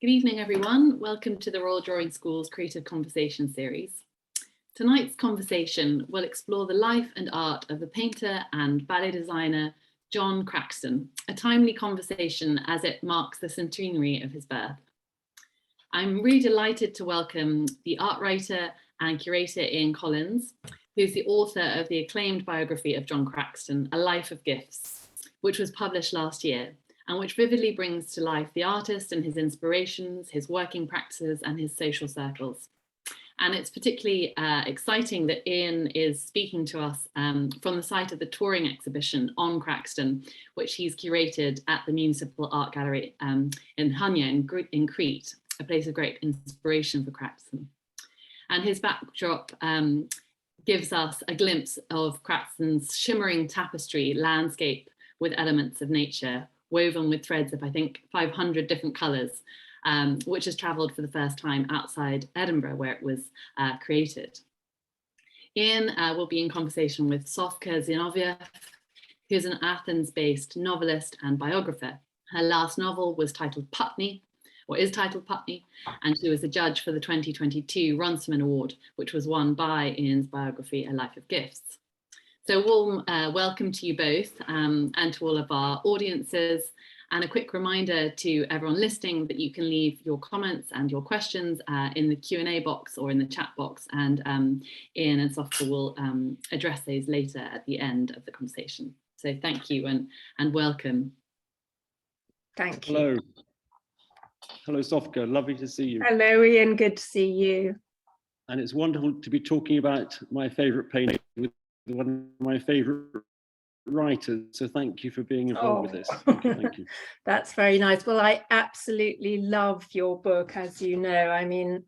Good evening, everyone. Welcome to the Royal Drawing School's Creative Conversation series. Tonight's conversation will explore the life and art of the painter and ballet designer John Craxton, a timely conversation as it marks the centenary of his birth. I'm really delighted to welcome the art writer and curator Ian Collins, who's the author of the acclaimed biography of John Craxton, A Life of Gifts, which was published last year, and which vividly brings to life the artist and his inspirations, his working practices, and his social circles. And it's particularly exciting that Ian is speaking to us from the site of the touring exhibition on Craxton, which he's curated at the Municipal Art Gallery in Hania in Crete, a place of great inspiration for Craxton. And his backdrop gives us a glimpse of Craxton's shimmering tapestry landscape with elements of nature, woven with threads of, I think, 500 different colours, which has travelled for the first time outside Edinburgh, where it was created. Ian will be in conversation with Sofka Zinovieff, who's an Athens-based novelist and biographer. Her last novel was titled Putney, or is titled Putney, and she was the judge for the 2022 Runciman Award, which was won by Ian's biography, A Life of Gifts. So warm welcome to you both and to all of our audiences, and a quick reminder to everyone listening that you can leave your comments and your questions in the Q&A box or in the chat box, and Ian and Sofka will address those later at the end of the conversation. So thank you and welcome. Thank you. Hello. Hello, Sofka. Lovely to see you. Hello, Ian. Good to see you. And it's wonderful to be talking about my favourite painter with one of my favourite writers. So thank you for being involved with this. Thank you. That's very nice. Well, I absolutely love your book, as you know. I mean,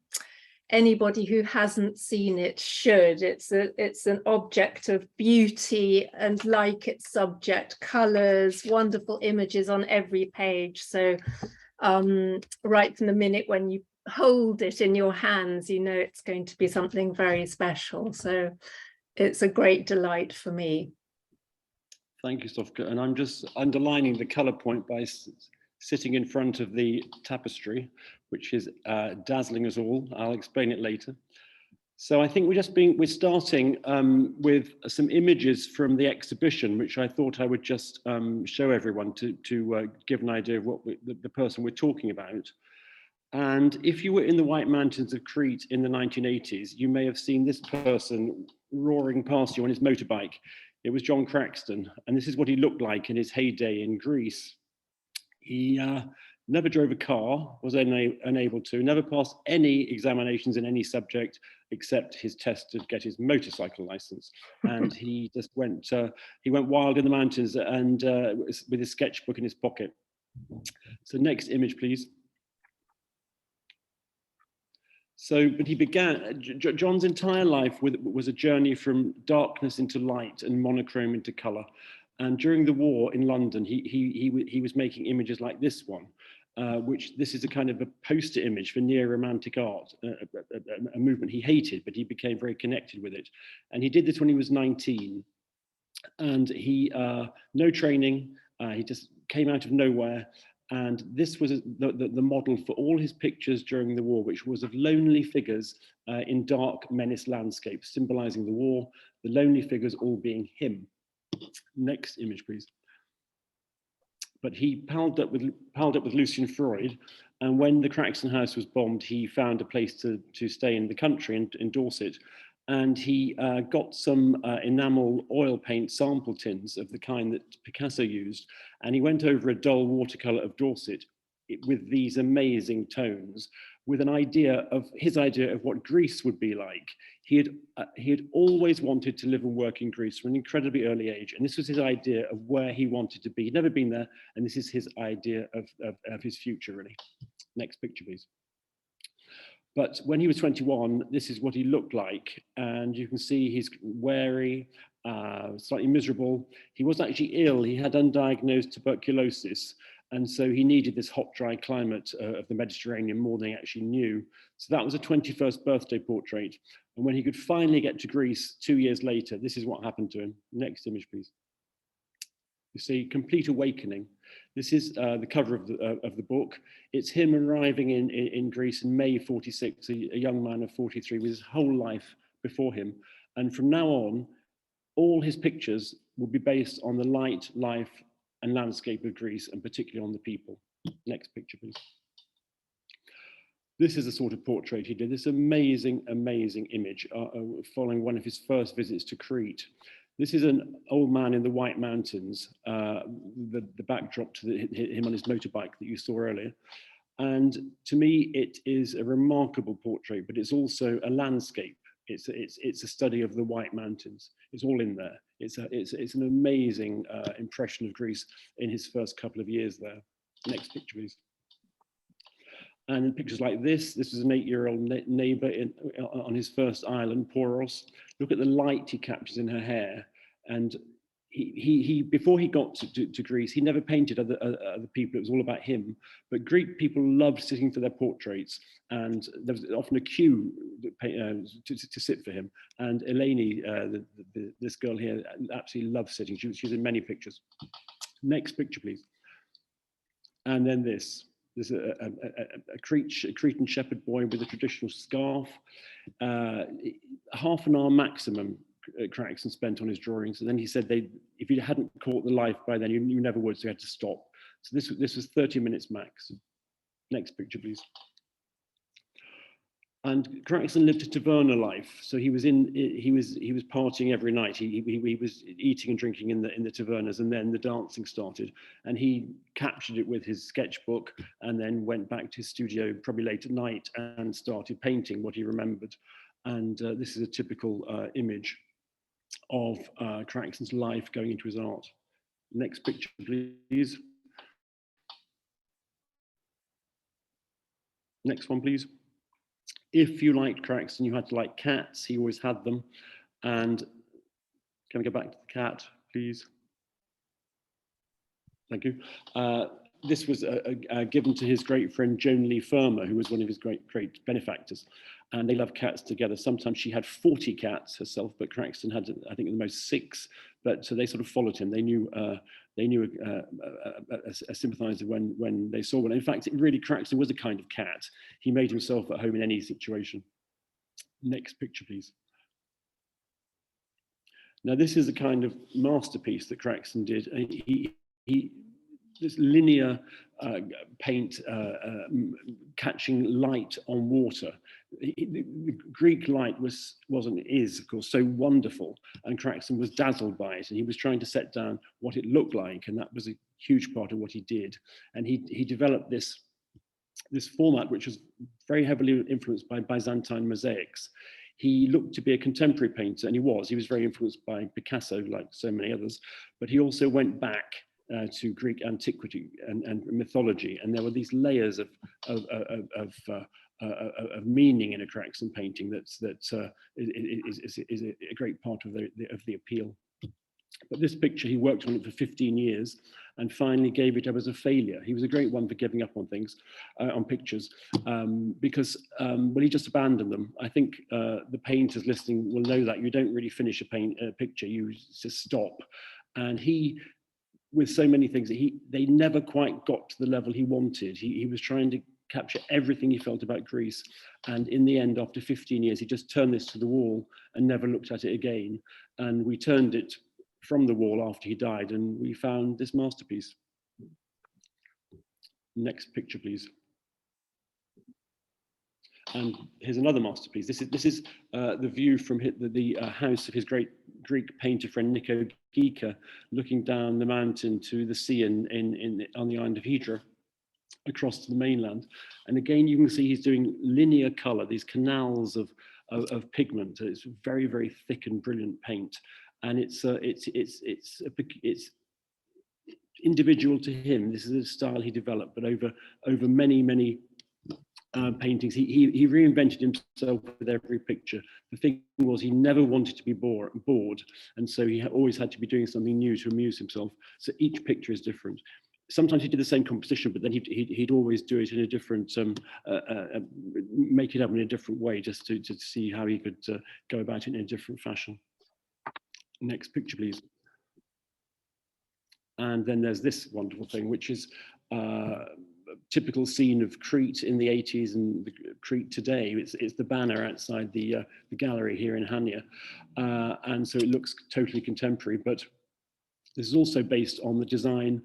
anybody who hasn't seen it should. It's an object of beauty and, like its subject, colours, wonderful images on every page. So right from the minute when you hold it in your hands, you know it's going to be something very special. So it's a great delight for me. Thank you, Sofka. And I'm just underlining the colour point by sitting in front of the tapestry, which is dazzling us all. I'll explain it later. So I think we're starting with some images from the exhibition, which I thought I would just show everyone to give an idea of what the person we're talking about. And if you were in the White Mountains of Crete in the 1980s, you may have seen this person roaring past you on his motorbike. It was John Craxton, and this is what he looked like in his heyday in Greece. He never drove a car, was unable to, never passed any examinations in any subject except his test to get his motorcycle license. And he just went wild in the mountains and with his sketchbook in his pocket. So next image, please. So, but he began, John's entire life was a journey from darkness into light and monochrome into colour. And during the war in London, he was making images like this one, which this is a kind of a poster image for neo-romantic art, a movement he hated, but he became very connected with it. And he did this when he was 19. And he, no training, he just came out of nowhere. And this was the model for all his pictures during the war, which was of lonely figures in dark, menaced landscapes, symbolizing the war, the lonely figures all being him. Next image, please. But he palled up with Lucian Freud, and when the Craxton house was bombed, he found a place to stay in the country, in Dorset. And he got some enamel oil paint sample tins of the kind that Picasso used. And he went over a dull watercolor of Dorset with these amazing tones, with his idea of what Greece would be like. He had always wanted to live and work in Greece from an incredibly early age. And this was his idea of where he wanted to be. He'd never been there. And this is his idea of his future, really. Next picture, please. But when he was 21, this is what he looked like. And you can see he's wary, slightly miserable. He was actually ill. He had undiagnosed tuberculosis. And so he needed this hot, dry climate of the Mediterranean more than he actually knew. So that was a 21st birthday portrait. And when he could finally get to Greece 2 years later, this is what happened to him. Next image, please. You see, complete awakening. This is the cover of the book. It's him arriving in Greece in May 46, a young man of 43 with his whole life before him. And from now on, all his pictures will be based on the light, life, and landscape of Greece, and particularly on the people. Next picture, please. This is the sort of portrait he did. This amazing, amazing image following one of his first visits to Crete. This is an old man in the White Mountains, the backdrop to him on his motorbike that you saw earlier. And to me, it is a remarkable portrait, but it's also a landscape. It's a study of the White Mountains. It's all in there. It's an amazing impression of Greece in his first couple of years there. Next picture, please. And in pictures like this is an 8-year-old neighbor on his first island, Poros. Look at the light he captures in her hair. And he before he got to Greece, he never painted other people. It was all about him. But Greek people loved sitting for their portraits, and there was often a queue to sit for him. And Eleni, this girl here, absolutely loved sitting. She was in many pictures. Next picture, please. And then this. There's a Cretan shepherd boy with a traditional scarf. Half an hour maximum Craxton spent on his drawings, and then he said if you hadn't caught the life by then, you never would, so you had to stop. So this was 30 minutes max. Next picture, please. And Craxton lived a taverna life, so he was partying every night. He was eating and drinking in the tavernas, and then the dancing started. And he captured it with his sketchbook, and then went back to his studio probably late at night and started painting what he remembered. And this is a typical image of Craxton's life going into his art. Next picture, please. Next one, please. If you liked Craxton, you had to like cats. He always had them. And can I go back to the cat, please? Thank you. This was given to his great friend Joan Lee Firmer, who was one of his great benefactors. And they loved cats together. Sometimes she had 40 cats herself, but Craxton had, I think, the most 6. But so they sort of followed him. They knew a sympathizer when they saw one. In fact, Craxton was a kind of cat. He made himself at home in any situation. Next picture, please. Now, this is a kind of masterpiece that Craxton did. This linear paint catching light on water. The Greek light is, of course, so wonderful, and Craxton was dazzled by it, and he was trying to set down what it looked like, and that was a huge part of what he did. And he developed this format, which was very heavily influenced by Byzantine mosaics. He looked to be a contemporary painter, and he was very influenced by Picasso, like so many others, but he also went back to Greek antiquity and mythology, and there were these layers of meaning in a Craxton painting that is a great part of the appeal. But this picture, he worked on it for 15 years and finally gave it up as a failure. He was a great one for giving up on things, on pictures, because he just abandoned them. I think the painters listening will know that you don't really finish a picture, you just stop. And he, with so many things, they never quite got to the level he wanted. He was trying to capture everything he felt about Greece. And in the end, after 15 years, he just turned this to the wall and never looked at it again. And we turned it from the wall after he died, and we found this masterpiece. Next picture, please. And here's another masterpiece. This is the view from the house of his great Greek painter friend Nico Gika, looking down the mountain to the sea on the island of Hydra, across to the mainland. And again, you can see he's doing linear color, these canals of pigment. It's very, very thick and brilliant paint, and it's individual to him. This is a style he developed, but over many paintings, he reinvented himself with every picture. The thing was, he never wanted to be bored, and so he always had to be doing something new to amuse himself. So each picture is different. Sometimes he did the same composition, but then he'd always do it in a different, make it up in a different way, just to see how he could go about it in a different fashion. Next picture, please. And then there's this wonderful thing, which is a typical scene of Crete in the 80s and Crete today. It's the banner outside the gallery here in Hania. And so it looks totally contemporary, but this is also based on the design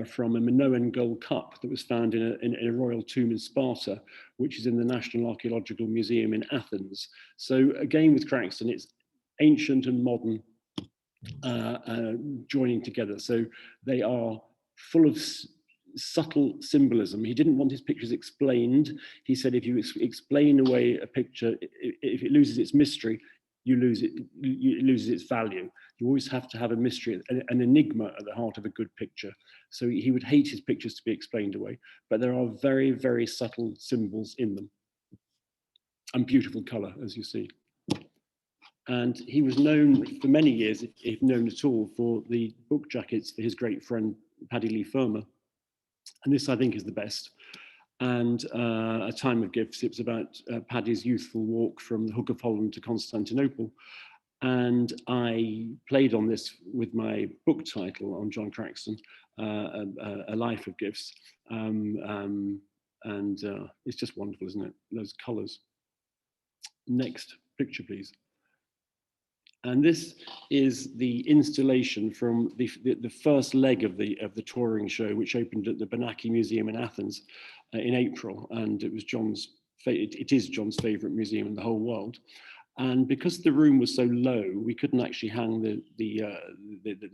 from a Minoan gold cup that was found in a royal tomb in Sparta, which is in the National Archaeological Museum in Athens. So again, with Craxton, it's ancient and modern joining together. So they are full of subtle symbolism. He didn't want his pictures explained. He said, if you explain away a picture, if it loses its mystery, you lose it, it loses its value. You always have to have a mystery, an enigma at the heart of a good picture. So he would hate his pictures to be explained away, but there are very, very subtle symbols in them and beautiful color, as you see. And he was known for many years, if known at all, for the book jackets for his great friend, Paddy Lee Fermer. And this, I think, is the best. And A Time of Gifts, it was about Paddy's youthful walk from the Hook of Holland to Constantinople. And I played on this with my book title on John Craxton, A Life of Gifts. It's just wonderful, isn't it? Those colors. Next picture, please. And this is the installation from the first leg of the touring show, which opened at the Benaki Museum in Athens in April. And it was it is John's favorite museum in the whole world. And because the room was so low, we couldn't actually hang the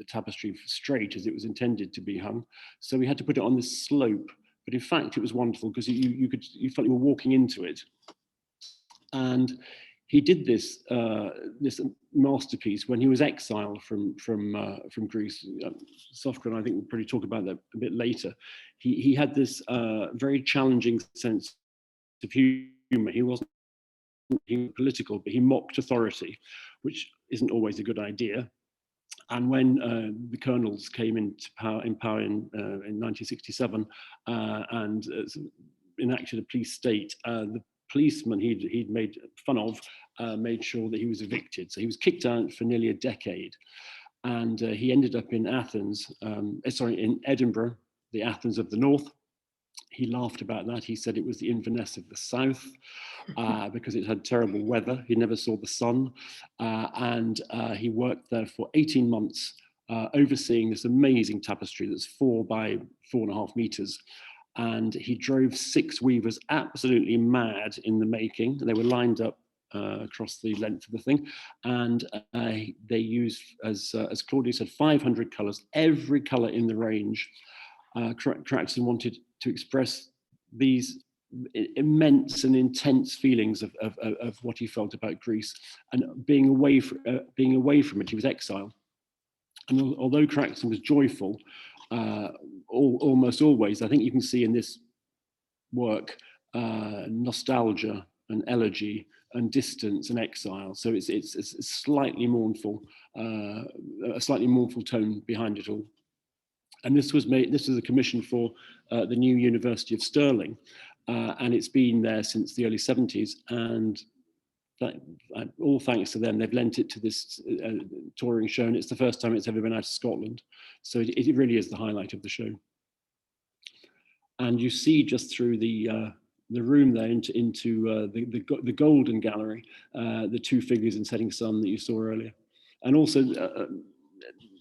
tapestry straight as it was intended to be hung. So we had to put it on this slope. But in fact, it was wonderful because you felt you were walking into it. And he did this masterpiece when he was exiled from Greece. Sofka and I think we'll probably talk about that a bit later. He had this very challenging sense of humor. He wasn't political, but he mocked authority, which isn't always a good idea. And when the colonels came into power in 1967 and enacted a police state, the policeman he'd made fun of made sure that he was evicted. So he was kicked out for nearly a decade. And he ended up in in Edinburgh, the Athens of the North. He laughed about that. He said it was the Inverness of the South because it had terrible weather. He never saw the sun. He worked there for 18 months, overseeing this amazing tapestry that's 4 by 4.5 meters. And he drove 6 weavers absolutely mad in the making. They were lined up across the length of the thing. And they used, as Claudia said, 500 colors, every color in the range. Craxton wanted to express these immense and intense feelings of what he felt about Greece, and being away from it. He was exiled, and although Craxton was joyful almost always, I think you can see in this work nostalgia and elegy and distance and exile. So it's slightly mournful, a slightly mournful tone behind it all. And this was a commission for the new University of Stirling, and it's been there since the early 70s. And all thanks to them, they've lent it to this touring show, and it's the first time it's ever been out of Scotland. So it really is the highlight of the show. And you see just through the room there into the Golden Gallery, the 2 figures in setting sun that you saw earlier, and also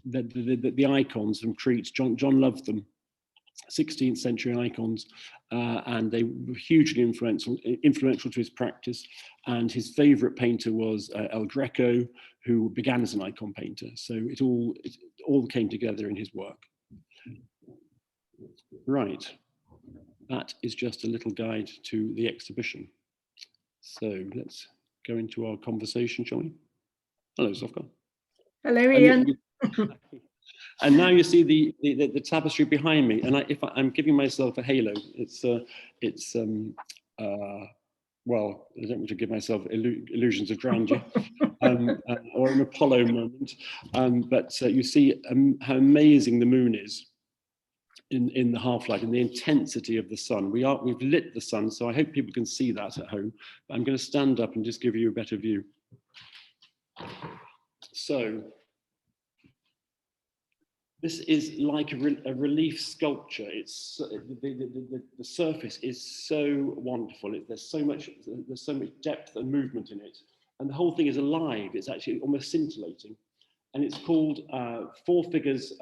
the icons from Crete. John loved them, 16th century icons, and they were hugely influential to his practice. And his favorite painter was El Greco, who began as an icon painter. So it all came together in his work. Right, that is just a little guide to the exhibition. So let's go into our conversation, shall we? Hello, Sofka. Hello, Ian. And now you see the tapestry behind me, and if I'm giving myself a halo, well, I don't want to give myself illusions of grandeur or an Apollo moment, but you see how amazing the moon is in the half light and the intensity of the sun. We've lit the sun, so I hope people can see that at home. But I'm going to stand up and just give you a better view. So This is like a relief sculpture. It's the surface is so wonderful. There's so much depth and movement in it, and the whole thing is alive. It's actually almost scintillating, and it's called Four Figures.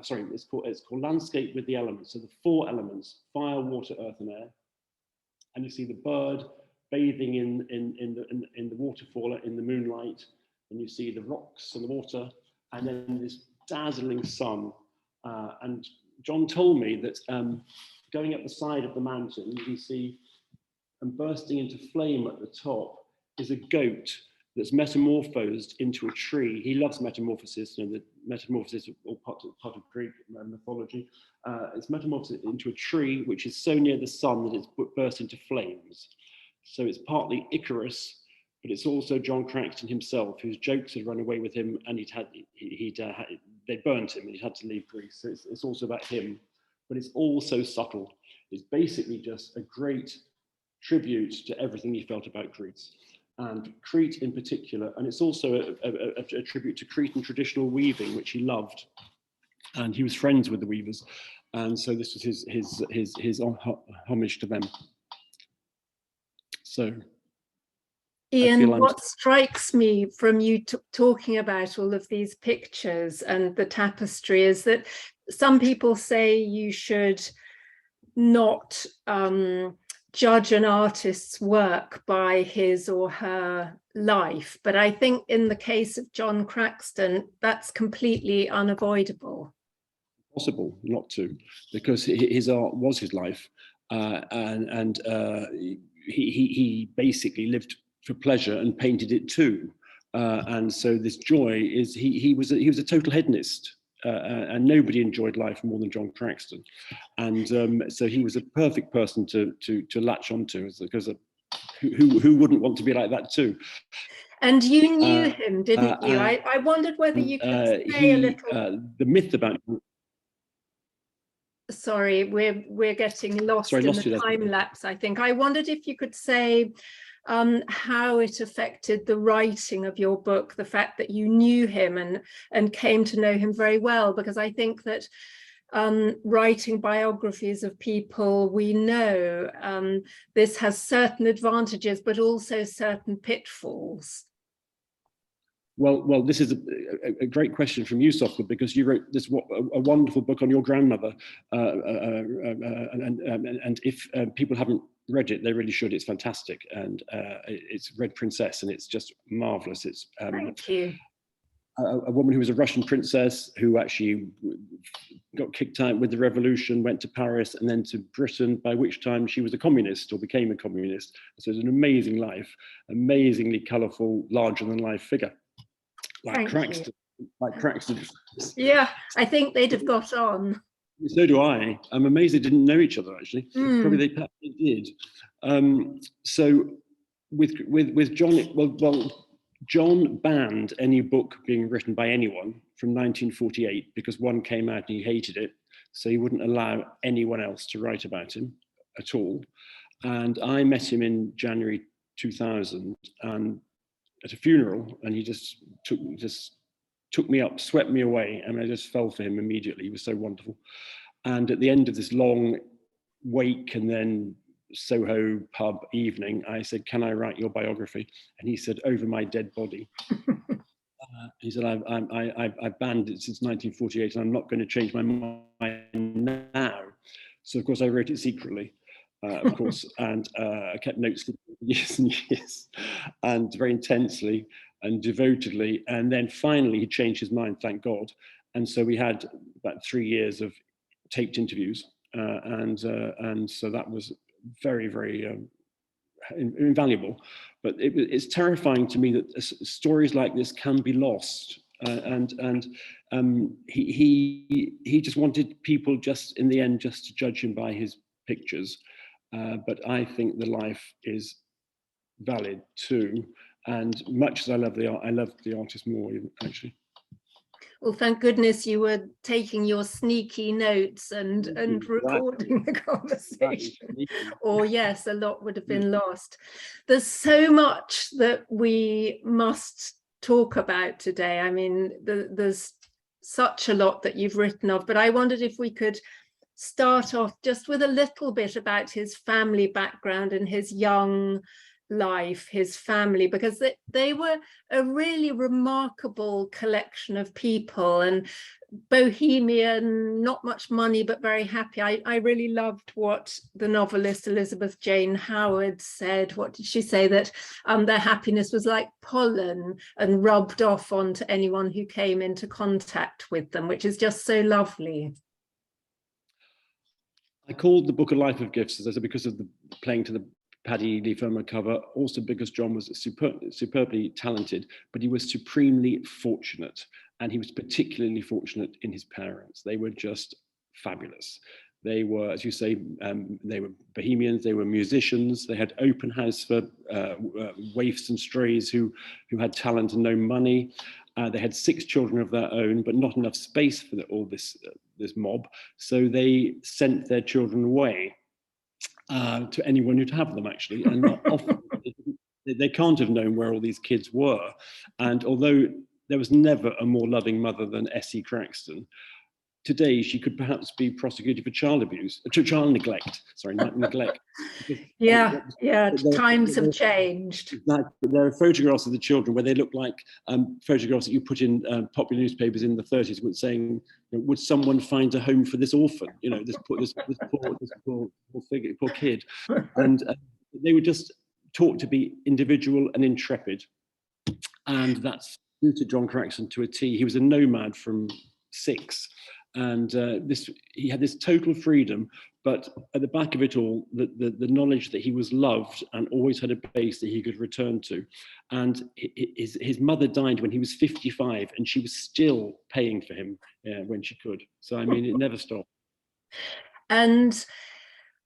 Sorry, it's called Landscape with the Elements. So the four elements: fire, water, earth, and air. And you see the bird bathing in the waterfall in the moonlight, and you see the rocks and the water, and then this dazzling sun. And John told me that going up the side of the mountain, you can see, and bursting into flame at the top is a goat that's metamorphosed into a tree. He loves metamorphosis, and the metamorphosis is all part of Greek mythology. It's metamorphosed into a tree which is so near the sun that it's burst into flames. So it's partly Icarus, but it's also John Craxton himself, whose jokes had run away with him, and they burnt him, and he had to leave Greece. So it's also about him, but it's all so subtle. It's basically just a great tribute to everything he felt about Greece, and Crete in particular. And it's also a tribute to Cretan traditional weaving, which he loved, and he was friends with the weavers, and so this was his homage to them. So. Ian, what strikes me from you talking about all of these pictures and the tapestry is that some people say you should not judge an artist's work by his or her life. But I think in the case of John Craxton, that's completely unavoidable. Possible not to, because his art was his life, and he basically lived for pleasure and painted it too, and so this joy is he was a total hedonist, and nobody enjoyed life more than John Craxton, and so he was a perfect person to latch onto, because who wouldn't want to be like that too? And you knew him, didn't you? I wondered whether you could say a little. The myth about. Sorry, we're getting lost in the time lapse, I think. I wondered if you could say how it affected the writing of your book, the fact that you knew him and came to know him very well, because I think that writing biographies of people we know, this has certain advantages, but also certain pitfalls. Well, this is a great question from you, Sofka, because you wrote this a wonderful book on your grandmother, and if people haven't read it, they really should. It's fantastic, and it's Red Princess, and it's just marvelous. It's thank you. A woman who was a Russian princess who actually got kicked out with the revolution, went to Paris and then to Britain, by which time she was a communist or became a communist. So it's an amazing life, amazingly colourful, larger than life figure. Like Craxton. Yeah, I think they'd have got on. So do I. I'm amazed they didn't know each other, actually. Probably they did. So with John, well, John banned any book being written by anyone from 1948 because one came out and he hated it. So he wouldn't allow anyone else to write about him at all. And I met him in January 2000 and at a funeral, and he just took me up, swept me away, and I just fell for him immediately. He was so wonderful. And at the end of this long wake and then Soho pub evening, I said, "Can I write your biography?" And he said, "Over my dead body." He said, "I've banned it since 1948, and I'm not going to change my mind now." So of course I wrote it secretly, of course, and I kept notes for years and years, and very intensely and devotedly. And then finally he changed his mind, thank God. And so we had about 3 years of taped interviews, and so that was very, very invaluable. But it's terrifying to me that stories like this can be lost. He just wanted people just in the end just to judge him by his pictures. But I think the life is valid too. And much as I love the art, I love the artist more, actually. Well, thank goodness you were taking your sneaky notes and recording the conversation. Or yes, a lot would have been lost. There's so much that we must talk about today. I mean, there's such a lot that you've written of, but I wondered if we could start off just with a little bit about his family background and his young life, his family, because they were a really remarkable collection of people, and Bohemian, not much money, but very happy. I really loved what the novelist Elizabeth Jane Howard said. What did she say? That their happiness was like pollen and rubbed off onto anyone who came into contact with them, which is just so lovely. I called the book A Life of Gifts, as I said, because of the playing to the Paddy Lee Firma cover, also because John was superbly talented, but he was supremely fortunate. And he was particularly fortunate in his parents. They were just fabulous. They were, as you say, they were Bohemians, they were musicians, they had open house for waifs and strays who had talent and no money. They had 6 children of their own, but not enough space for all this mob. So they sent their children away to anyone who'd have them, actually. And often they can't have known where all these kids were. And although there was never a more loving mother than Essie Craxton, today she could perhaps be prosecuted for child neglect. Sorry, not neglect. Yeah, times have changed. There are photographs of the children where they look like photographs that you put in popular newspapers in the 30s, saying, "Would someone find a home for this orphan? This poor kid." And they were just taught to be individual and intrepid, and that's suited John Craxton to a T. He was a nomad from 6. And he had this total freedom, but at the back of it all, the knowledge that he was loved and always had a base that he could return to. And his mother died when he was 55, and she was still paying for him when she could. So, I mean, it never stopped. And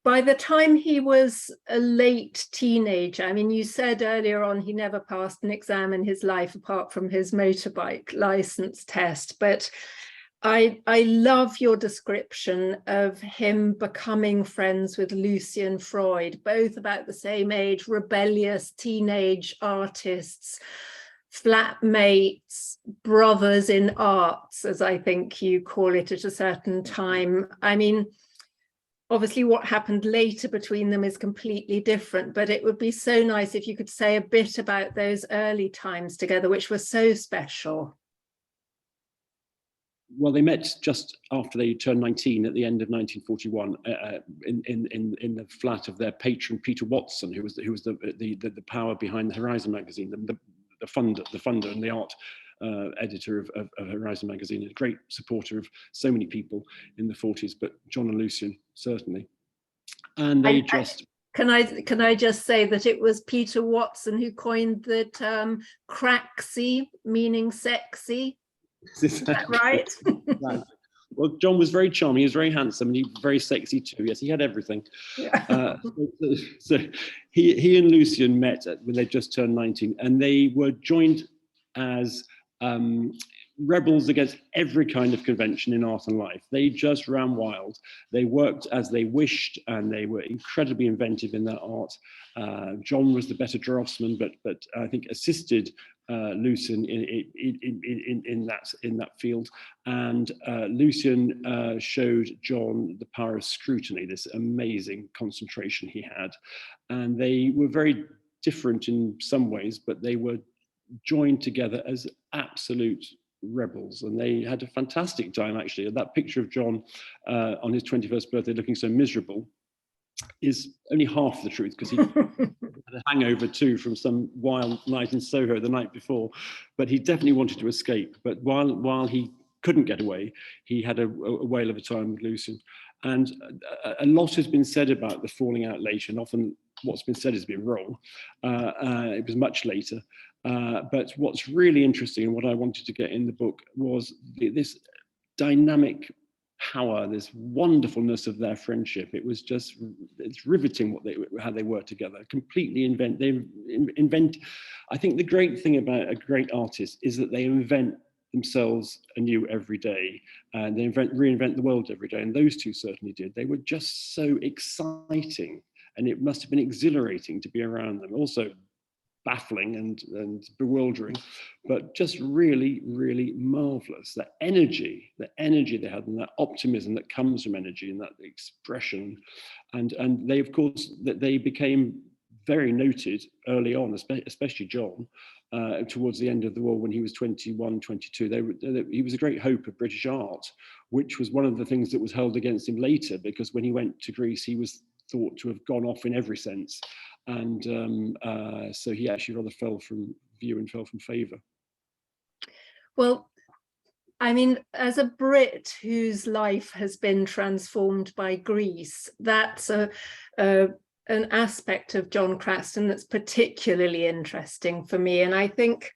by the time he was a late teenager, I mean, you said earlier on he never passed an exam in his life apart from his motorbike license test, but I love your description of him becoming friends with Lucian Freud, both about the same age, rebellious teenage artists, flatmates, brothers in arts, as I think you call it at a certain time. I mean, obviously what happened later between them is completely different, but it would be so nice if you could say a bit about those early times together, which were so special. Well, they met just after they turned 19 at the end of 1941 in the flat of their patron Peter Watson, who was the power behind the Horizon magazine, the funder and the art editor of Horizon magazine, a great supporter of so many people in the 40s, but John and Lucian certainly. And they Can I just say that it was Peter Watson who coined the term craxy, meaning sexy? Is that right? Right. Well, John was very charming. He was very handsome, and he was very sexy too. Yes, he had everything. Yeah. So he and Lucian met when they just turned 19, and they were joined as rebels against every kind of convention in art and life. They just ran wild. They worked as they wished, and they were incredibly inventive in their art. John was the better draftsman, but I think assisted Lucian in that field, and Lucian showed John the power of scrutiny, this amazing concentration he had, and they were very different in some ways, but they were joined together as absolute rebels, and they had a fantastic time. Actually, that picture of John on his 21st birthday looking so miserable is only half the truth, because he had a hangover too from some wild night in Soho the night before, but he definitely wanted to escape. But while he couldn't get away, he had a whale of a time with Lucian. And a lot has been said about the falling out later, and often what's been said has been wrong. It was much later. But what's really interesting, and what I wanted to get in the book, was this dynamic power, this wonderfulness of their friendship. It's riveting how they work together. Completely invent. I think the great thing about a great artist is that they invent themselves anew every day, and they reinvent the world every day. And those two certainly did. They were just so exciting, and it must have been exhilarating to be around them. Also, baffling and bewildering, but just really, really marvelous. That energy they had, and that optimism that comes from energy, and that expression, and they, of course, that they became very noted early on, especially John, towards the end of the war when he was 21, 22. He was a great hope of British art, which was one of the things that was held against him later, because when he went to Greece, he was thought to have gone off in every sense. And so he actually rather fell from view and fell from favour. Well, I mean, as a Brit whose life has been transformed by Greece, that's an aspect of John Craxton that's particularly interesting for me. And I think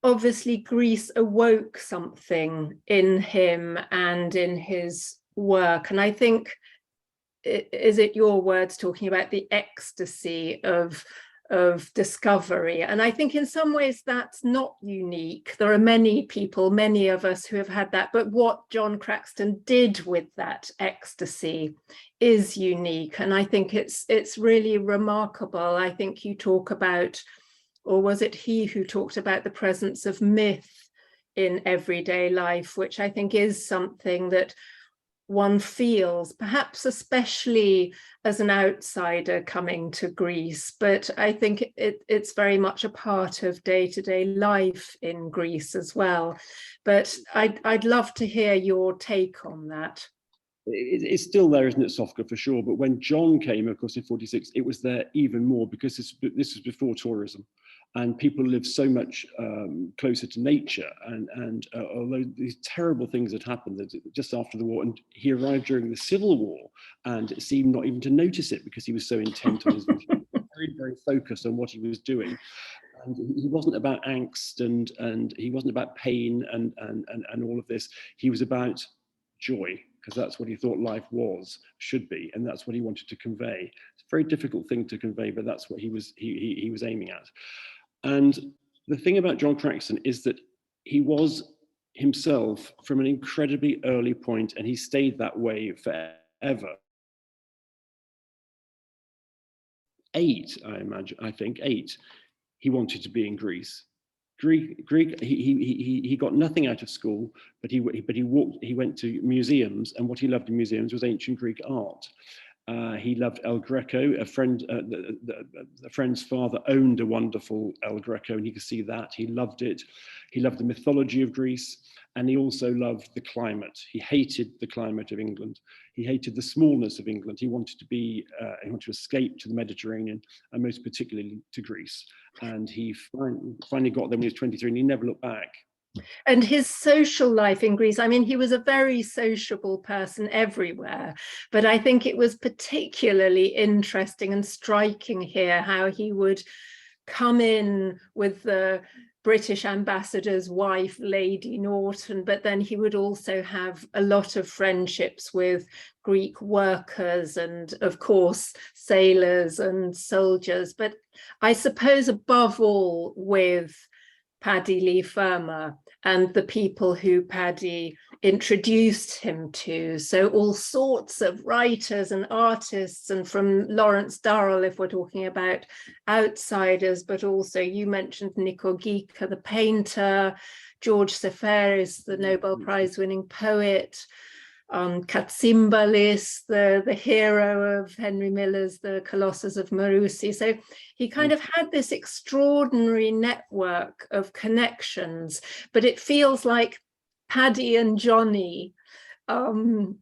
obviously Greece awoke something in him and in his work. And I think, is it your words, talking about the ecstasy of discovery? And I think in some ways that's not unique. There are many people, many of us, who have had that, but what John Craxton did with that ecstasy is unique. And I think it's really remarkable. I think you talk about, or was it he who talked about, the presence of myth in everyday life, which I think is something that one feels, perhaps especially as an outsider coming to Greece, but I think it's very much a part of day-to-day life in Greece as well. But I'd love to hear your take on that. It's still there, isn't it, Sofka, for sure. But when John came, of course, in 46, it was there even more, because this was before tourism. And people lived so much closer to nature. And although these terrible things had happened just after the war, and he arrived during the Civil War, and it seemed not even to notice it, because he was so intent on his vision, very, very focused on what he was doing. And he wasn't about angst, and he wasn't about pain and all of this. He was about joy, because that's what he thought life should be, and that's what he wanted to convey. It's a very difficult thing to convey, but that's what he was aiming at. And the thing about John Craxton is that he was himself from an incredibly early point, and he stayed that way forever. 8, I think 8, he wanted to be in Greece. Greek. He got nothing out of school, but he went to museums, and what he loved in museums was ancient Greek art. He loved El Greco. A friend's father owned a wonderful El Greco, and he could see that. He loved it. He loved the mythology of Greece, and he also loved the climate. He hated the climate of England. He hated the smallness of England. He wanted to escape to the Mediterranean, and most particularly to Greece. And he finally got there when he was 23, and he never looked back. And his social life in Greece, I mean, he was a very sociable person everywhere, but I think it was particularly interesting and striking here how he would come in with the British ambassador's wife, Lady Norton, but then he would also have a lot of friendships with Greek workers and, of course, sailors and soldiers. But I suppose above all with Paddy Lee Fermor and the people who Paddy introduced him to. So all sorts of writers and artists, and from Lawrence Durrell, if we're talking about outsiders, but also you mentioned Nico Ghica, the painter, George Seferis, the Nobel Prize winning poet, Katsimbalis, the hero of Henry Miller's The Colossus of Marousi. So he kind of had this extraordinary network of connections, but it feels like Paddy and Johnny were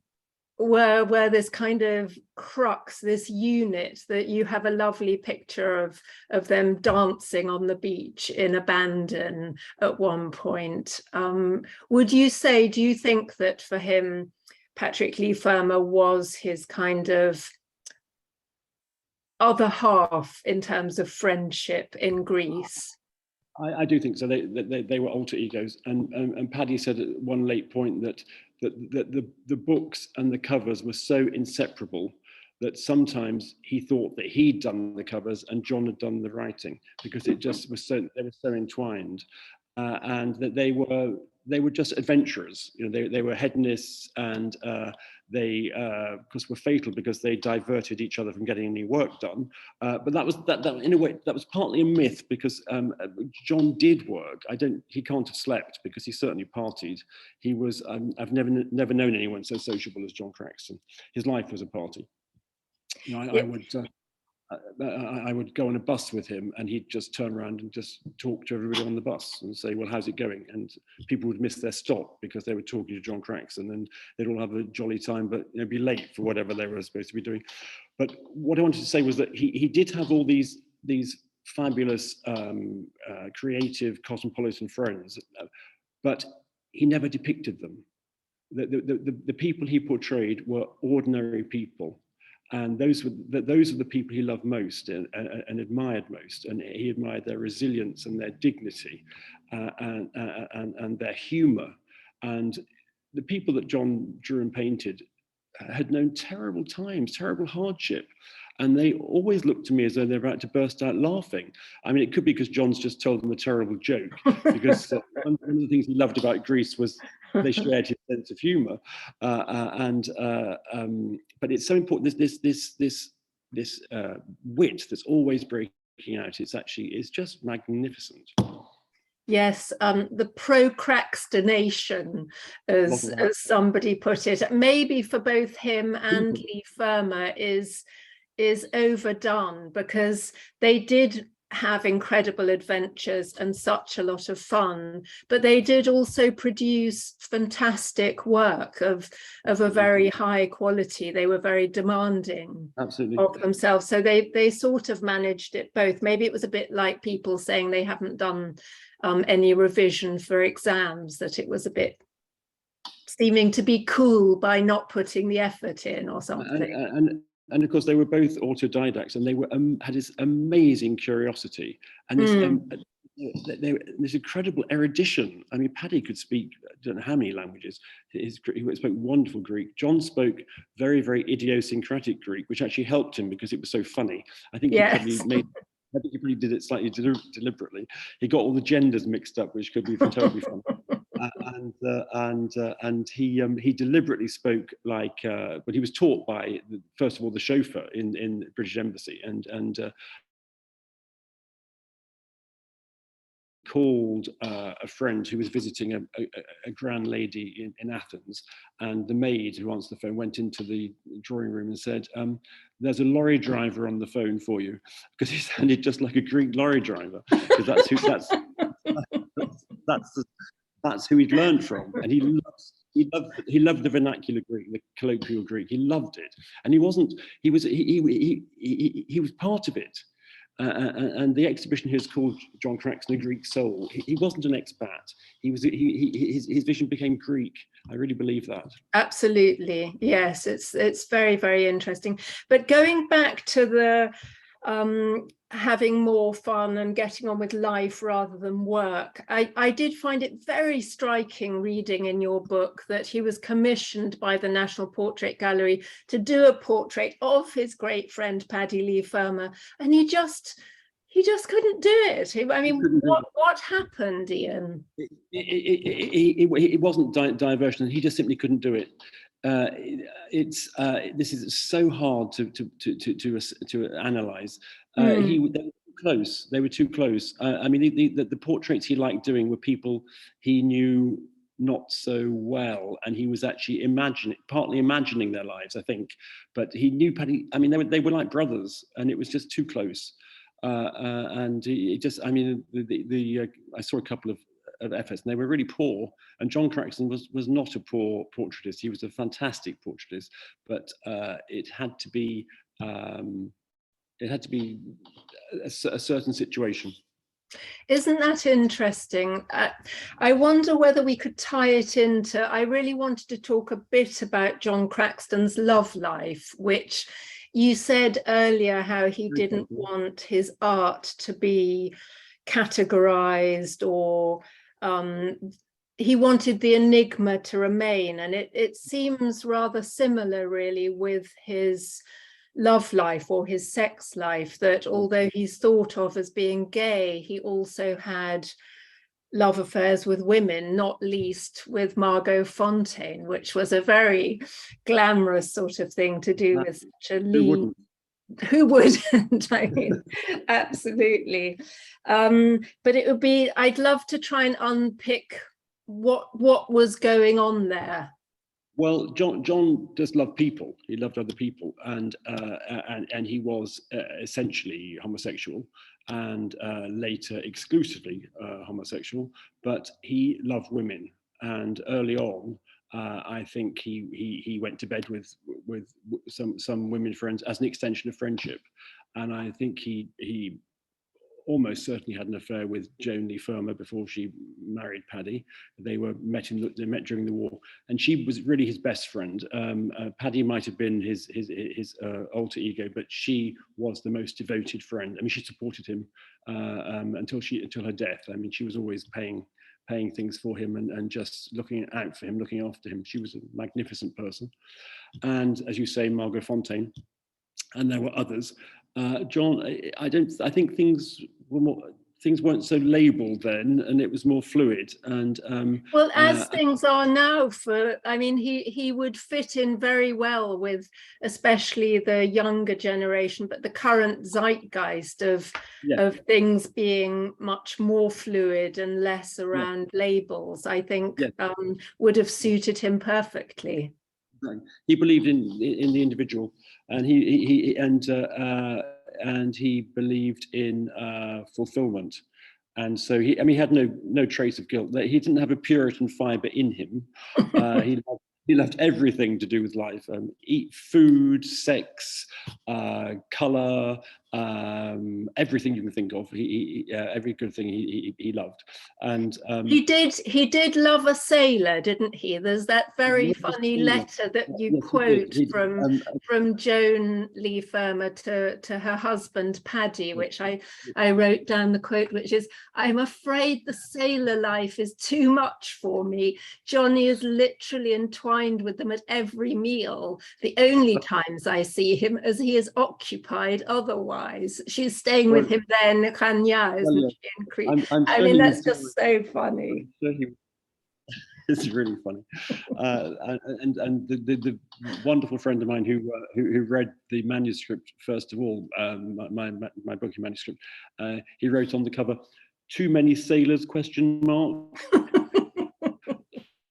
this kind of crux, this unit that you have a lovely picture of them dancing on the beach in abandon at one point. Would you say, do you think that for him, Patrick Lee Fermor was his kind of other half in terms of friendship in Greece? I do think so. They were alter egos, and Paddy said at one late point that the books and the covers were so inseparable that sometimes he thought that he'd done the covers and John had done the writing, because it just was they were so entwined, and that they were they were just adventurers. You know, they were hedonists, and they, of course, were fatal because they diverted each other from getting any work done. But that was that in a way that was partly a myth, because John did work. He can't have slept, because he certainly partied. He was. I've never known anyone so sociable as John Craxton. His life was a party. You know, I would go on a bus with him, and he'd just turn around and just talk to everybody on the bus and say, well, how's it going? And people would miss their stop because they were talking to John Craxton, and they'd all have a jolly time, but be late for whatever they were supposed to be doing. But what I wanted to say was that he did have all these fabulous, creative, cosmopolitan friends, but he never depicted them. The people he portrayed were ordinary people. And those are the people he loved most and admired most. And he admired their resilience and their dignity and their humor. And the people that John drew and painted had known terrible times, terrible hardship. And they always looked to me as though they're about to burst out laughing. I mean, it could be because John's just told them a terrible joke, because one of the things he loved about Greece was they shared his sense of humor. But it's so important, this wit that's always breaking out. It's just magnificent. Yes, the procrastination, as somebody put it, maybe for both him and Lee Firma is overdone, because they did have incredible adventures and such a lot of fun, but they did also produce fantastic work of a very high quality. They were very demanding of themselves, so they sort of managed it both. Maybe it was a bit like people saying they haven't done any revision for exams, that it was a bit seeming to be cool by not putting the effort in or something. And of course, they were both autodidacts, and they were had this amazing curiosity and this incredible erudition. I mean, Paddy could speak, I don't know how many languages. He spoke wonderful Greek. John spoke very, very idiosyncratic Greek, which actually helped him because it was so funny. I think he probably did it slightly deliberately. He got all the genders mixed up, which could be terribly fun. And he deliberately spoke like, but he was taught by, first of all, the chauffeur in the British Embassy, and called a friend who was visiting a grand lady in Athens, and the maid who answered the phone went into the drawing room and said, there's a lorry driver on the phone for you, because he sounded just like a Greek lorry driver, because that's who he'd learned from. And he loved the vernacular Greek, the colloquial Greek. He loved it, and he was part of it. And the exhibition here is called John Craxton, A Greek Soul. He wasn't an expat. His vision became Greek. I really believe that. Absolutely, yes. It's very, very interesting. But going back to the having more fun and getting on with life rather than work, I did find it very striking reading in your book that he was commissioned by the National Portrait Gallery to do a portrait of his great friend Paddy Lee Firma, and he just couldn't do it. I mean, what happened, Ian? It wasn't diversion. He just simply couldn't do it. This is so hard to analyze. They were too close. They were too close. I mean, the portraits he liked doing were people he knew not so well, and he was actually partly imagining their lives, I think. But he knew Paddy. I mean, they were like brothers, and it was just too close. And it just, I mean, I saw a couple of efforts, and they were really poor. And John Craxton was not a poor portraitist. He was a fantastic portraitist, but it had to be a certain situation. Isn't that interesting? I wonder whether we could tie it into, I really wanted to talk a bit about John Craxton's love life, which you said earlier how he didn't want his art to be categorized, or he wanted the enigma to remain. And it seems rather similar really with his love life or his sex life, that although he's thought of as being gay, he also had love affairs with women, not least with Margot Fonteyn, which was a very glamorous sort of thing to do with such a lean. Who wouldn't? I mean, absolutely. But it would be, I'd love to try and unpick what was going on there. Well, John does love people. He loved other people, and he was essentially homosexual, and later exclusively homosexual. But he loved women, and early on, I think he went to bed with some women friends as an extension of friendship, and I think he almost certainly had an affair with Joan Lee Firmer before she married Paddy. They met during the war, and she was really his best friend. Paddy might have been his alter ego, but she was the most devoted friend. I mean, she supported him until her death. I mean, she was always paying things for him and just looking out for him, looking after him. She was a magnificent person. And as you say, Margot Fonteyn, and there were others. John, I think things weren't so labelled then, and it was more fluid. And well, as things are now, I mean, he would fit in very well with especially the younger generation, but the current zeitgeist of things being much more fluid and less around labels, I think would have suited him perfectly. He believed in the individual, and he believed in fulfillment, and so he had no trace of guilt. He didn't have a Puritan fibre in him. He loved everything to do with life: eat food, sex, colour, everything you can think of. Every good thing he loved, and he did love a sailor, didn't he? There's that very funny letter that you quote from Joan Lee Firmer to her husband Paddy, which I wrote down the quote, which is, "I'm afraid the sailor life is too much for me. Johnny is literally entwined with them at every meal. The only times I see him as he is occupied otherwise." She's staying with him there in Kanya, isn't she, in Crete? I mean, that's just so funny. It's really funny. And the wonderful friend of mine who read the manuscript first of all, my booking manuscript, he wrote on the cover, "Too many sailors?" ?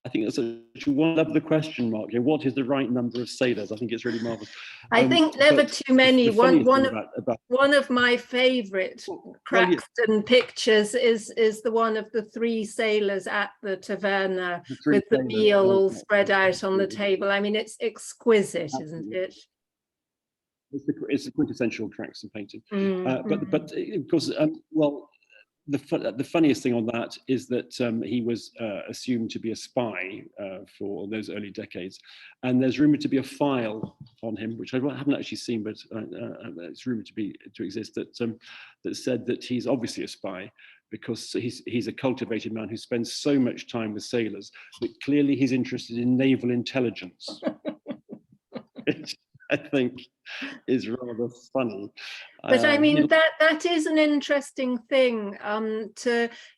I think that's one of the question mark. What is the right number of sailors? I think it's really marvelous. I think never too many. One of my favourite Craxton pictures is the one of the 3 sailors at the taverna with the meal all spread out on the table. I mean, it's exquisite, isn't it? It's a quintessential Craxton painting. But of course, well, the funniest thing on that is that he was assumed to be a spy for those early decades, and there's rumored to be a file on him, which I haven't actually seen, but it's rumored to exist, that said that he's obviously a spy because he's a cultivated man who spends so much time with sailors that clearly he's interested in naval intelligence. Which I think is rather funny. But I mean, that is an interesting thing.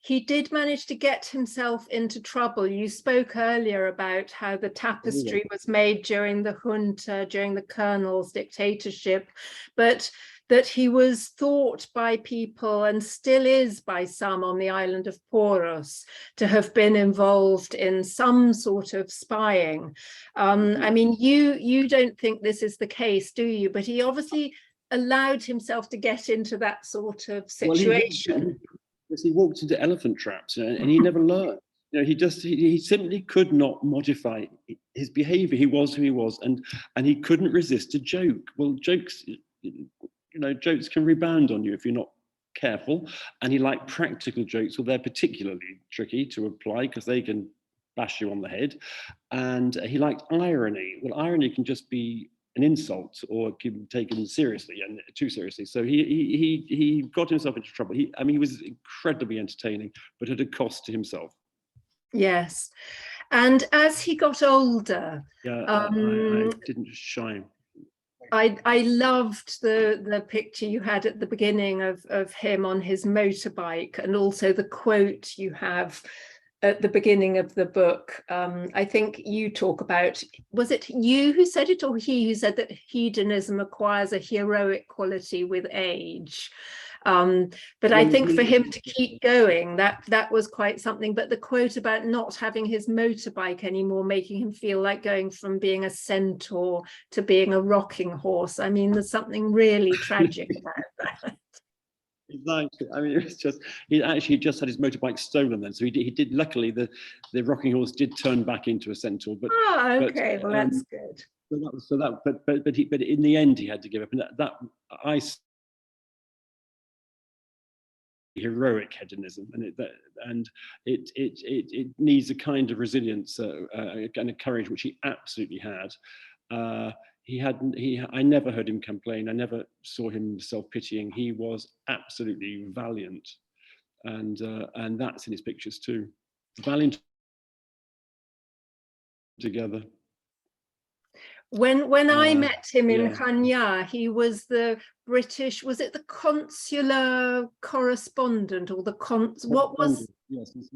He did manage to get himself into trouble. You spoke earlier about how the tapestry was made during the junta, during the colonel's dictatorship, but that he was thought by people, and still is by some on the island of Poros, to have been involved in some sort of spying. I mean, you don't think this is the case, do you? But he obviously allowed himself to get into that sort of situation. Well, he walked into elephant traps, and he never learned. He simply could not modify his behaviour. He was who he was, and he couldn't resist a joke. Well, jokes can rebound on you if you're not careful. And he liked practical jokes. Well, they're particularly tricky to apply because they can bash you on the head. And he liked irony. Well, irony can just be an insult or can be taken seriously and too seriously. So he got himself into trouble. He was incredibly entertaining, but at a cost to himself. Yes. And as he got older, I didn't shine. I loved the picture you had at the beginning of him on his motorbike, and also the quote you have at the beginning of the book. I think you talk about, was it you who said it or he who said that hedonism acquires a heroic quality with age? But I think for him to keep going, that was quite something. But the quote about not having his motorbike anymore, making him feel like going from being a centaur to being a rocking horse. I mean, there's something really tragic about that. Exactly. I mean, it's just he actually just had his motorbike stolen then. So he did. Luckily, the rocking horse did turn back into a centaur. But okay, well that's good. But in the end, he had to give up, and that I heroic hedonism, and it needs a kind of resilience and a courage which he absolutely had. I never heard him complain. I never saw him self-pitying. He was absolutely valiant, and that's in his pictures too. Valiant together. When I met him in Kenya, he was the British, was it the consular correspondent or the what was? Yes, it's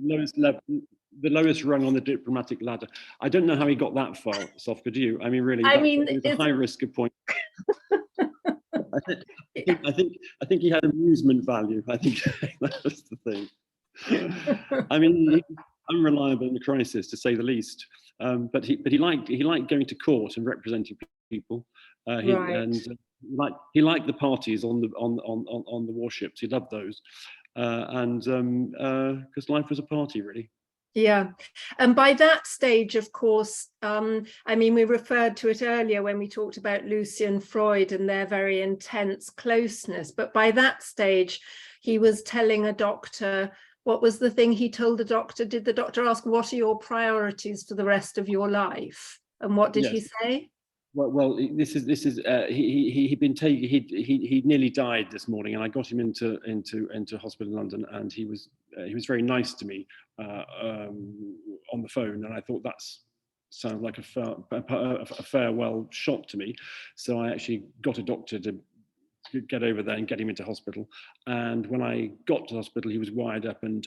the lowest rung on the diplomatic ladder. I don't know how he got that far, Sofka, do you? I mean, really, it was a high risk appointment. I think he had amusement value. I think that was the thing. I mean, he was unreliable in the crisis, to say the least. But he liked going to court and representing people. He liked the parties on the warships. He loved those, and because life was a party, really. Yeah, and by that stage, of course, I mean, we referred to it earlier when we talked about Lucian Freud and their very intense closeness. But by that stage, he was telling a doctor, what was the thing he told the doctor? Did the doctor ask, what are your priorities for the rest of your life? And what did he say? Well, this is he'd been taken. He nearly died this morning, and I got him into hospital in London, and he was very nice to me on the phone, and I thought that's sounded like a farewell shot to me. So I actually got a doctor to get over there and get him into hospital. And when I got to hospital, he was wired up and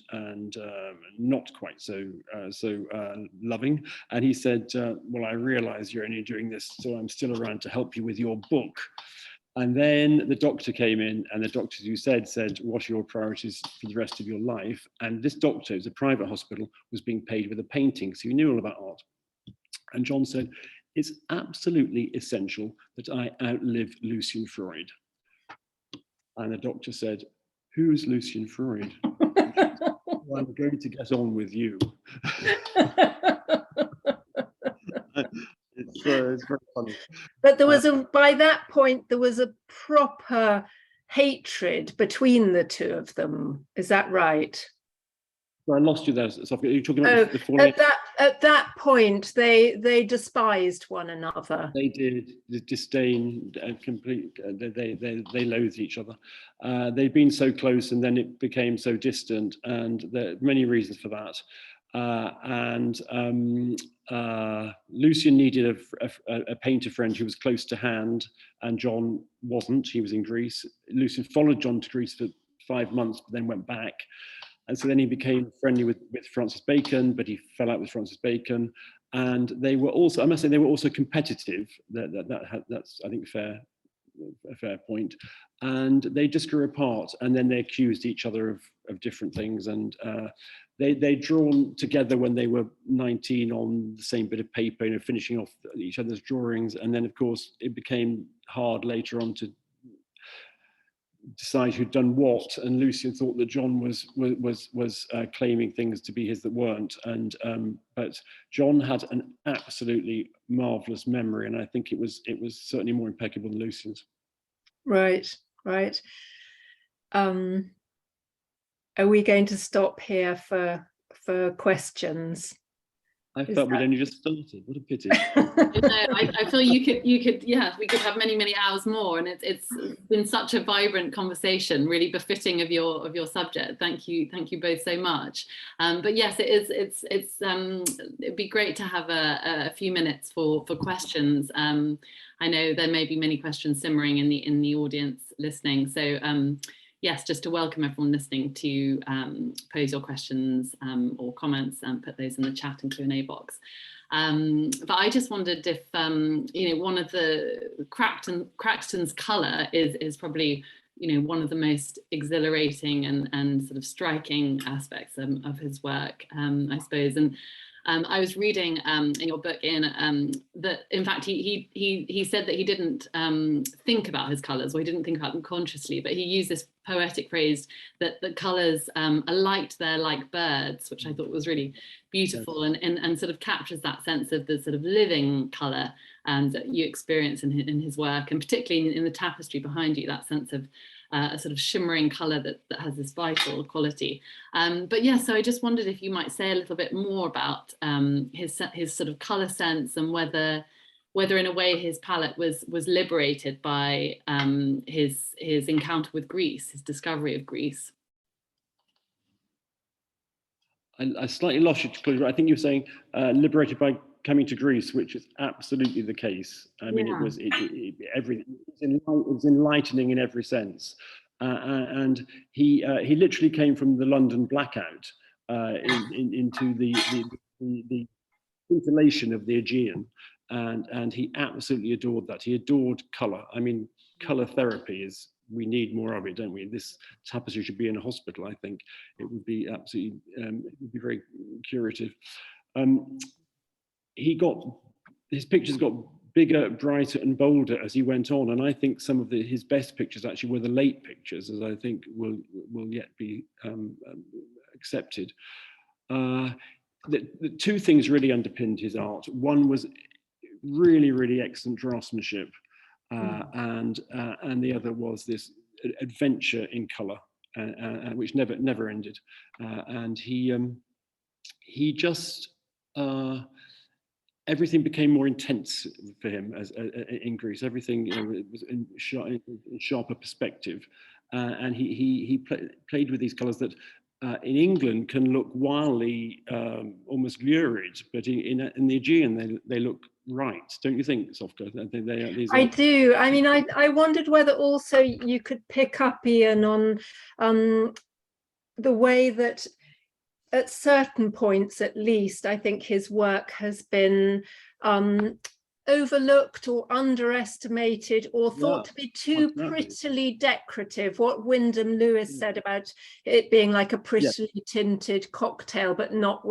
not quite so loving. And he said, well, I realize you're only doing this, so I'm still around to help you with your book. And then the doctor came in, and the doctor, as you said, what are your priorities for the rest of your life? And this doctor, it was a private hospital, was being paid with a painting, so he knew all about art. And John said, it's absolutely essential that I outlive Lucian Freud. And the doctor said, who's Lucian Freud? Well, I'm going to get on with you. It's very funny. But there was by that point, there was a proper hatred between the two of them. Is that right? I lost you there, Sofka. Are you talking about the falling? At that point, they despised one another. They did. The disdain, complete. They loathed each other. They'd been so close, and then it became so distant, and there are many reasons for that. Lucian needed a painter friend who was close to hand, and John wasn't. He was in Greece. Lucian followed John to Greece for 5 months, but then went back. And so then he became friendly with Francis Bacon, but he fell out with Francis Bacon. And they were also, I must say, they were also competitive. That's, I think, a fair point. And they just grew apart, and then they accused each other of different things. And they'd drawn together when they were 19 on the same bit of paper, finishing off each other's drawings. And then, of course, it became hard later on to decide who'd done what, and Lucian thought that John was claiming things to be his that weren't, and but John had an absolutely marvelous memory, and I think it was certainly more impeccable than Lucian's. Right. Are we going to stop here for questions? I felt we'd only just started. What a pity. I feel you could, yeah, we could have many hours more, and it's been such a vibrant conversation, really befitting of your subject. Thank you both so much. But yes, it'd be great to have a few minutes for questions. I know there may be many questions simmering in the audience listening, so yes, just to welcome everyone listening to pose your questions or comments and put those in the chat and Q&A box. But I just wondered if, one of the Craxton's colour is probably, one of the most exhilarating and sort of striking aspects of his work, I suppose. And I was reading in your book, Ian, that in fact he said that he didn't think about his colours, or he didn't think about them consciously, but he used this poetic phrase that the colours are light there like birds, which I thought was really beautiful, and sort of captures that sense of the sort of living colour that you experience in his work, and particularly in the tapestry behind you, that sense of a sort of shimmering colour that has this vital quality. But yeah, so I just wondered if you might say a little bit more about his sort of colour sense, and whether in a way his palette was liberated by his encounter with Greece, his discovery of Greece. I slightly lost you. I think you were saying liberated by coming to Greece, which is absolutely the case. I mean, everything. It was enlightening in every sense, and he literally came from the London blackout into the scintillation of the Aegean, and he absolutely adored that. He adored colour. I mean, colour therapy is. We need more of it, don't we? This tapestry should be in a hospital. I think it would be absolutely. It would be very curative. His pictures got bigger, brighter, and bolder as he went on, and I think some of his best pictures actually were the late pictures, as I think will yet be accepted. The two things really underpinned his art. One was really excellent draftsmanship. And the other was this adventure in colour, which never ended. And he just everything became more intense for him in Greece. Everything was in sharper perspective, and he played with these colours that. In England, can look wildly, almost lurid, but in the Aegean, they look right, don't you think, Sofka? I do. I mean, I wondered whether also you could pick up, Ian, on the way that at certain points, at least, I think his work has been overlooked or underestimated, or thought to be too prettily decorative. What Wyndham Lewis said about it being like a prettily tinted cocktail, but not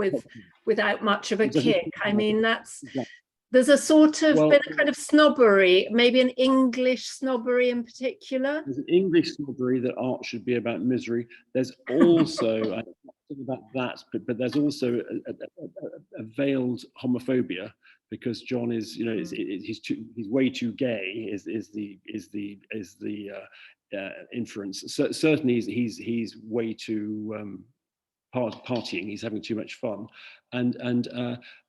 without much of a kick. I mean, there's a sort of been a kind of snobbery, maybe an English snobbery in particular. There's an English snobbery that art should be about misery. There's also I don't know about that, but there's also a veiled homophobia, because John is, he's way too gay. Is the inference? Certainly, he's way too partying. He's having too much fun, and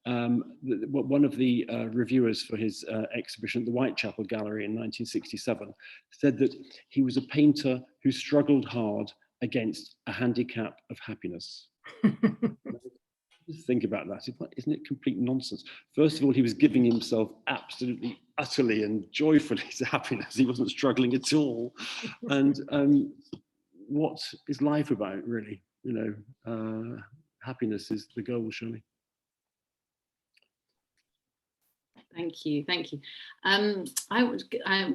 one of the reviewers for his exhibition at the Whitechapel Gallery in 1967 said that he was a painter who struggled hard against a handicap of happiness. Think about that. Isn't it complete nonsense? First of all, he was giving himself absolutely, utterly, and joyfully to happiness. He wasn't struggling at all. And what is life about, really? Happiness is the goal, surely. Thank you. I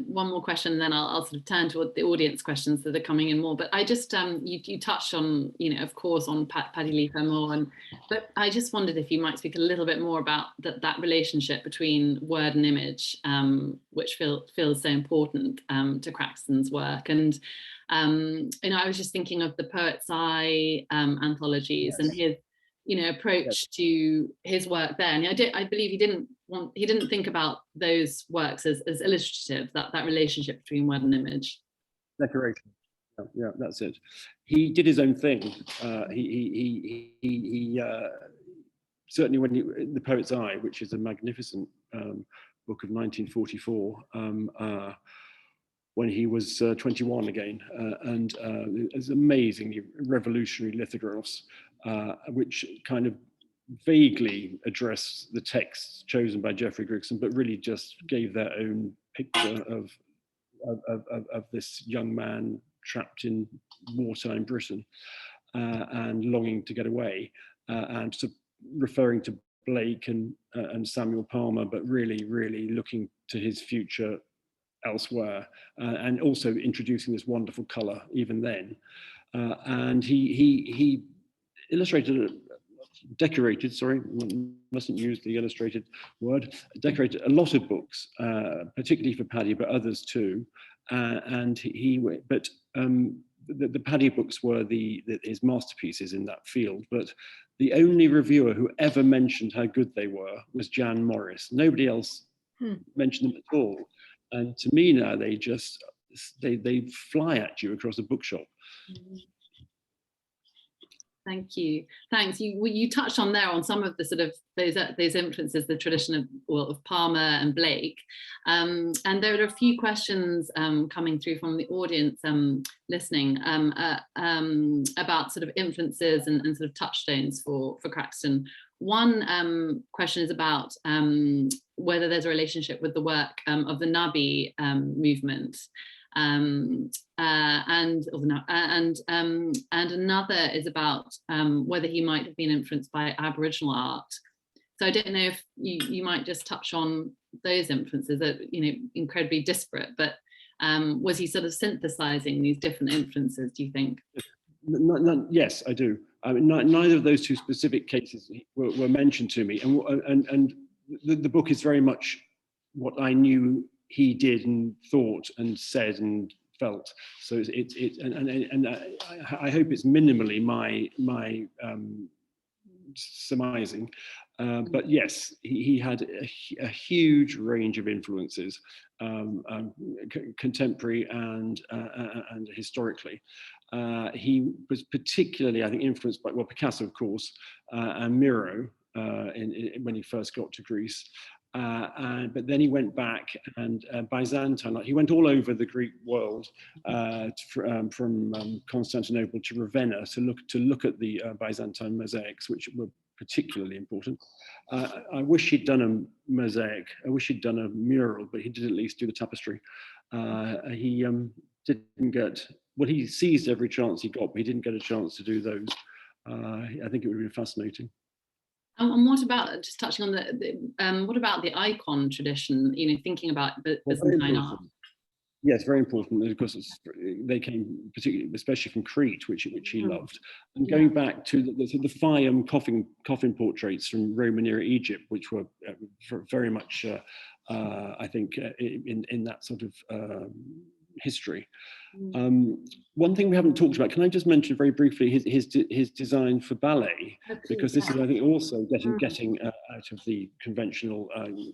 one more question, and then I'll sort of turn to the audience questions that are coming in more. But I just you touched on, of course, on Paddy Leigh Fermor, but I just wondered if you might speak a little bit more about that relationship between word and image, which feels so important to Craxton's work. And I was just thinking of the Poet's Eye anthologies, and his approach to his work there. And I believe he didn't think about those works as illustrative, that relationship between word and image. Decoration. Yeah, that's it. He did his own thing. certainly when The Poet's Eye, which is a magnificent book of 1944, when he was 21 again, and it's amazingly revolutionary lithographs, which kind of vaguely address the texts chosen by Geoffrey Grigson, but really just gave their own picture of this young man trapped in wartime Britain and longing to get away, and so referring to Blake and Samuel Palmer, but really looking to his future elsewhere, and also introducing this wonderful color even then. And he decorated, sorry, mustn't use the illustrated word, decorated a lot of books, particularly for Paddy, but others too. The Paddy books were his masterpieces in that field, but the only reviewer who ever mentioned how good they were was Jan Morris. Nobody else mentioned them at all. And to me now, they fly at you across a bookshop. Thank you. Thanks. You touched on there on some of the sort of those influences, the tradition of Palmer and Blake, and there are a few questions coming through from the audience listening about sort of influences and sort of touchstones for Craxton. One question is about whether there's a relationship with the work of the Nabi movement. And another is about whether he might have been influenced by Aboriginal art. So I don't know if you might just touch on those influences that, incredibly disparate, but was he sort of synthesizing these different influences, do you think? Yes, I do. I mean, neither of those two specific cases were mentioned to me, and the book is very much what I knew he did and thought and said and felt. So I hope it's minimally my surmising, but yes, he had a huge range of influences, contemporary and historically. He was particularly, I think, influenced by, well, Picasso, of course, and Miro when he first got to Greece. But then he went back and Byzantine, he went all over the Greek world, from Constantinople to Ravenna to look at the Byzantine mosaics, which were particularly important. I wish he'd done a mosaic. I wish he'd done a mural, but he did at least do the tapestry. He didn't get, well, he seized every chance he got, but he didn't get a chance to do those. I think it would have been fascinating. And what about, just touching on what about the icon tradition, thinking about the Byzantine art? Yes, very important, because they came particularly, especially from Crete, which he loved. And going back to the Fayum coffin portraits from Roman era Egypt, which were very much, I think, in that sort of history. One thing we haven't talked about, can I just mention very briefly his design for ballet, because this is, I think, also getting out of the conventional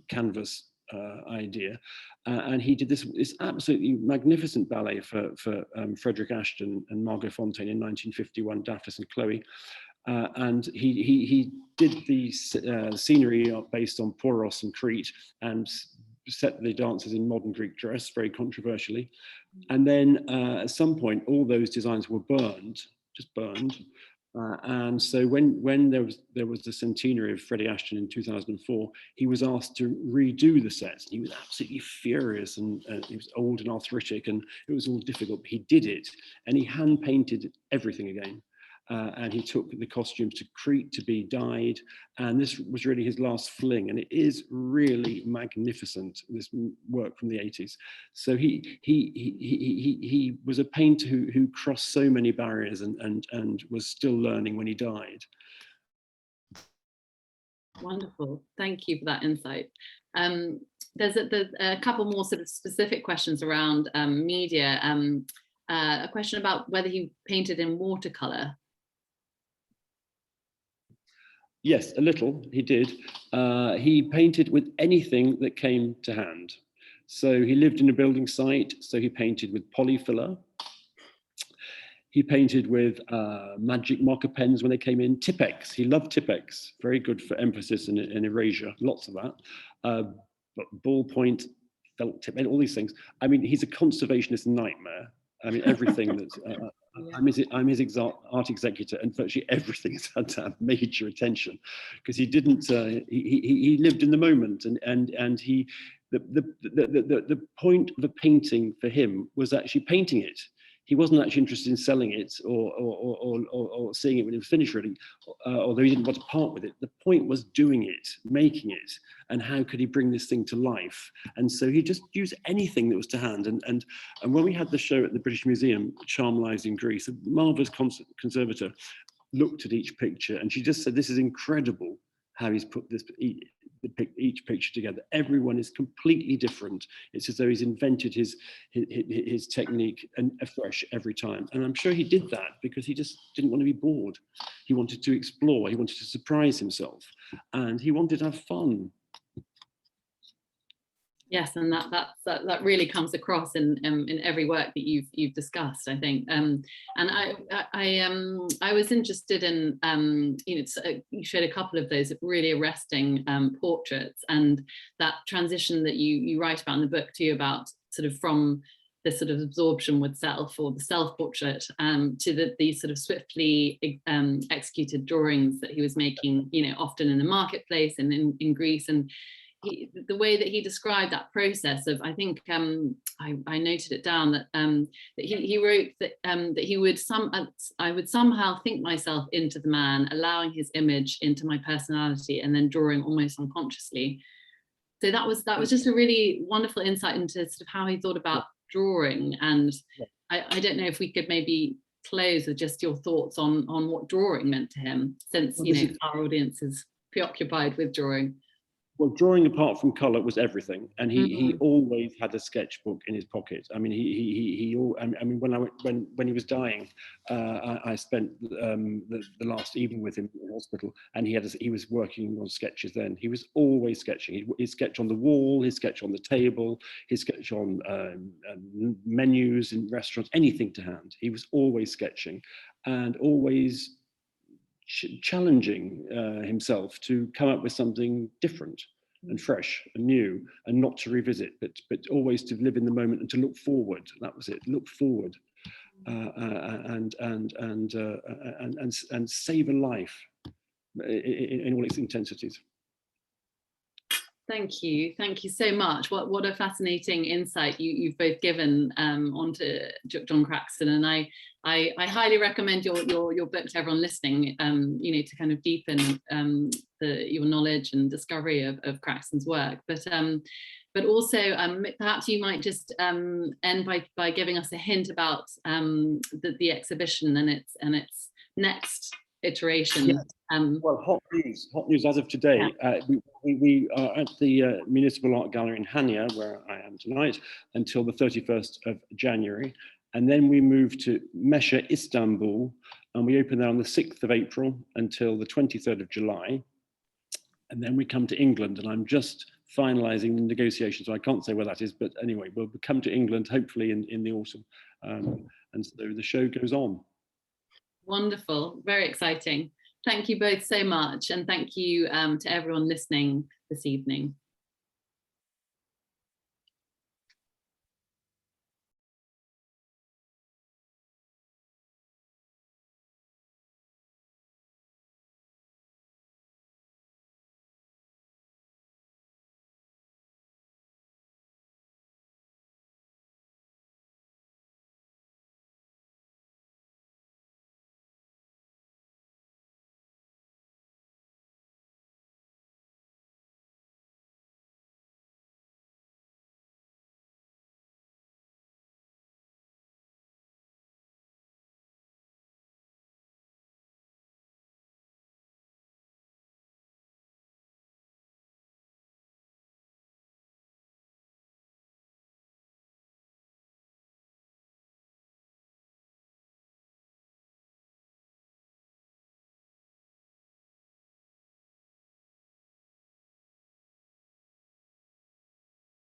canvas idea, and he did this absolutely magnificent ballet for Frederick Ashton and Margot Fonteyn in 1951, Daphnis and Chloe, and he did the scenery based on Poros and Crete, and set the dancers in modern Greek dress, very controversially. And then at some point, all those designs were just burned. And so when there was the centenary of Freddie Ashton in 2004, he was asked to redo the sets. He was absolutely furious, and he was old and arthritic, and it was all difficult. But he did it, and he hand painted everything again. And he took the costumes to Crete to be dyed, and this was really his last fling, and it is really magnificent, this work from the 80s. So he was a painter who crossed so many barriers and was still learning when he died. Wonderful, thank you for that insight. There's a couple more sort of specific questions around media. A question about whether he painted in watercolor. Yes, a little, he did. He painted with anything that came to hand. So he lived in a building site, so he painted with polyfiller. He painted with magic marker pens when they came in. Tipex, he loved Tipex, very good for emphasis and erasure, lots of that. But ballpoint, felt tip, and all these things. I mean, he's a conservationist nightmare. I mean, everything that's, I'm his art executor, and virtually everything has had to have major attention, because he didn't, he lived in the moment, and he, the point of a painting for him was actually painting it. He wasn't actually interested in selling it or seeing it when it was finished, really, although he didn't want to part with it. The point was doing it, making it, and how could he bring this thing to life? And so he just used anything that was to hand. And when we had the show at the British Museum, Charm Lies in Greece, a marvelous conservator looked at each picture, and she just said, "This is incredible how he's put this each picture together. Everyone is completely different. It's as though he's invented his technique and afresh every time." And I'm sure he did that because he just didn't want to be bored. He wanted to explore. He wanted to surprise himself, and he wanted to have fun. Yes, and that really comes across in every work that you've discussed, I think. And I was interested in, you know, you showed a couple of those really arresting portraits, and that transition that you write about in the book too, about sort of from the sort of absorption with self, or the self-portrait, to the sort of swiftly executed drawings that he was making, you know, often in the marketplace and in Greece. And the way that he described that process of, I think I noted it down, that that he wrote that that he would I would somehow think myself into the man, allowing his image into my personality, and then drawing almost unconsciously. So that was just a really wonderful insight into sort of how he thought about drawing. And I don't know if we could maybe close with just your thoughts on what drawing meant to him, since, you know, our audience is preoccupied with drawing. Well, drawing apart from colour was everything, and he always had a sketchbook in his pocket. I mean, I mean, when he was dying, I spent the last evening with him in the hospital, and he was working on sketches then. He was always sketching. His sketch on the wall, his sketch on the table, his sketch on menus in restaurants, anything to hand. He was always sketching, and always challenging himself to come up with something different and fresh and new, and not to revisit, but always to live in the moment and to look forward. That was it. Look forward, and save a life in all its intensities. Thank you so much. What a fascinating insight you've both given onto John Craxton, and I highly recommend your book to everyone listening. You know, to kind of deepen your knowledge and discovery of Craxton's work, but also perhaps you might just end by giving us a hint about the exhibition and its next iteration. Yes. Well, hot news as of today. Yeah. We are at the Municipal Art Gallery in Hania, where I am tonight, until the 31st of January. And then we move to Meşe, Istanbul, and we open there on the 6th of April until the 23rd of July. And then we come to England, and I'm just finalising the negotiations, so I can't say where that is, but anyway, we'll come to England hopefully in the autumn. And so the show goes on. Wonderful, very exciting. Thank you both so much, and thank you to everyone listening this evening.